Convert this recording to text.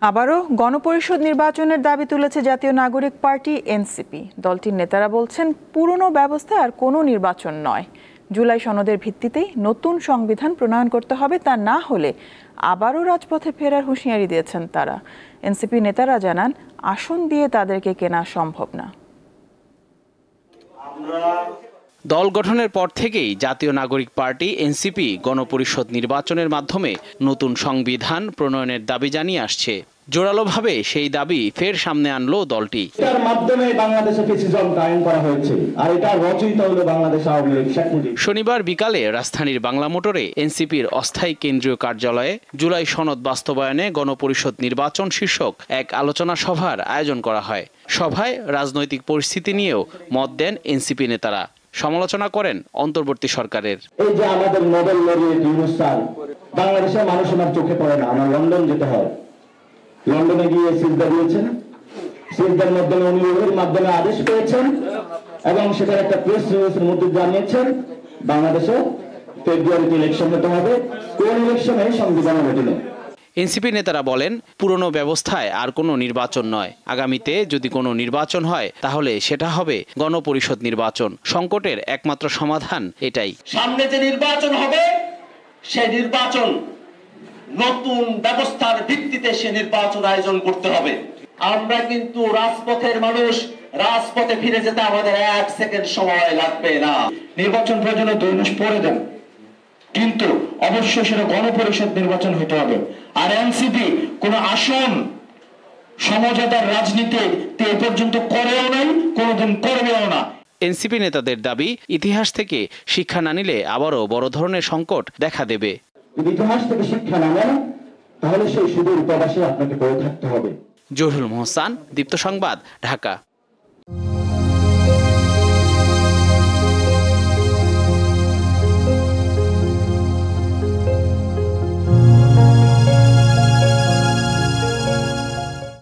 আবারও গণপরিষদ নির্বাচনের দাবি তুলেছে জাতীয় নাগরিক পার্টি এনসিপি। দলটির নেতারা বলছেন, পুরনো ব্যবস্থায় আর কোনো নির্বাচন নয়, জুলাই সনদের ভিত্তিতেই নতুন সংবিধান প্রণয়ন করতে হবে, তা না হলে আবারও রাজপথে ফেরার হুঁশিয়ারি দিয়েছেন তারা। এনসিপি নেতারা জানান, আসন দিয়ে তাদেরকে কেনা সম্ভব না। দল গঠনের পর থেকেই জাতীয় নাগরিক পার্টি এনসিপি গণপরিষদ নির্বাচনের মাধ্যমে নতুন সংবিধান প্রণয়নের দাবি জানিয়ে আসছে। জোরালোভাবে সেই দাবি ফের সামনে আনলো দলটি। এর মাধ্যমে বাংলাদেশে ফ্যাসিজম কায়েম করা হয়েছে, আর এটা রচয়িতা হলো বাংলাদেশ আওয়ামী লীগ শেখ মুজিব। শনিবার বিকালে রাজধানীর বাংলা মোটরে এনসিপির অস্থায়ী কেন্দ্রীয় কার্যালয়ে জুলাই সনদ বাস্তবায়নে গণপরিষদ নির্বাচন শীর্ষক এক আলোচনা সভার আয়োজন করা হয়। সভায় রাজনৈতিক পরিস্থিতি নিয়েও মত দেন এনসিপি নেতারা। সমালোচনা করেন অন্তর্বর্তী সরকারের। এই যে আমাদের নোবেল লরিয়েট ইউনূস স্যার, বাংলাদেশের মানুষ আমার চোখে পড়ে না, আমার লন্ডন যেতে হয়। লন্ডনে গিয়ে সিজদা দিয়েছেন, সিজদার মাধ্যমে উনি ওহির মাধ্যমে আদেশ পেয়েছেন এবং সেটার একটা প্রেস রিলিজের মধ্যে জানিয়েছেন বাংলাদেশে ফেব্রুয়ারিতে ইলেকশন হতে হবে, কোন ইলেকশনে সংবিধান হতে নেই। এনসিপি নেতারা বলেন, পুরনো ব্যবস্থায় আর কোনো নির্বাচন নয়, আগামীতে যদি কোনো নির্বাচন হয় তাহলে সেটা হবে গণপরিষদ নির্বাচন। সংকটের একমাত্র সমাধান এটাই। সামনে যে নির্বাচন হবে সেই নির্বাচন নতুন ব্যবস্থার ভিত্তিতে সে নির্বাচন আয়োজন করতে হবে। আমরা কিন্তু রাজপথের মানুষ, রাজপথে ফিরে যেতে আমাদের 1 সেকেন্ড সময় লাগবে না। নির্বাচন প্রয়োজনে 2 মাস পরে দেন, কিন্তু অবশ্যই সেটা গণপরিষদ নির্বাচন হতে হবে। আর এনসিপি কোন আসন সমঝোতার রাজনীতি এ পর্যন্ত করেও নাই, কোনোদিন করবেও না। এনসিপি নেতাদের দাবি, ইতিহাস থেকে শিক্ষা না নিলে আবারও বড় ধরনের সংকট দেখা দেবে। যদি ইতিহাস থেকে শিক্ষা না নেন তাহলে সেই সুদূর প্রবাসে আপনাকে পড়ে থাকতে হবে। জহুরুল মোহসান, দীপ্ত সংবাদ, ঢাকা।